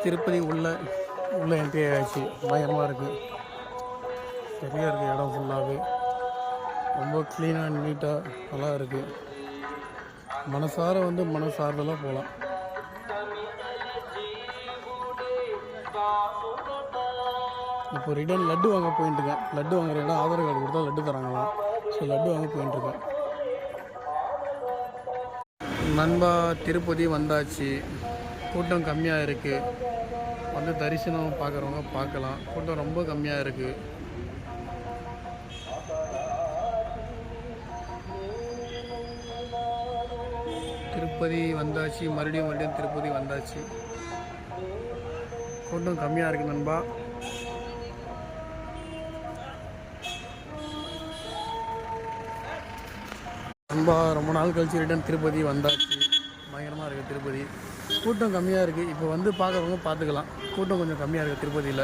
திருப்பதி உள்ள என்ட்ரி ஆகிடுச்சு. பயங்கரமாக இருக்குது, சரியாக இருக்குது. இடம் ஃபுல்லாகவே ரொம்ப க்ளீனாக நீட்டாக நல்லா இருக்குது. மனசார்ந்தெல்லாம் போகலாம். இப்போ ரிட்டர்ன் லட்டு வாங்க போயிட்டுருக்கேன். லட்டு வாங்குற இடம் ஆதார் கார்டு கொடுத்தா லட்டு தராங்களாம். ஸோ லட்டு வாங்க போயிட்டுருக்கேன். நண்பா திருப்பதி வந்தாச்சு. கூட்டம் கம்மியாக இருக்குது. வந்து தரிசனம் பார்க்குறவங்க பார்க்கலாம். கூட்டம் ரொம்ப கம்மியாக இருக்குது. திருப்பதி வந்தாச்சு. மறுபடியும் திருப்பதி வந்தாச்சு. கூட்டம் கம்மியாக இருக்குது நண்பா. ரொம்ப நாள் கழிச்சு ரிட்டன் திருப்பதி வந்தாச்சு. பயங்கரமாக இருக்குது திருப்பதி. கூட்டம் கம்மியாக இருக்குது. இப்போ வந்து பார்க்குறவங்க பார்த்துக்கலாம். கூட்டம் கொஞ்சம் கம்மியாக இருக்குது திருப்பதியில்.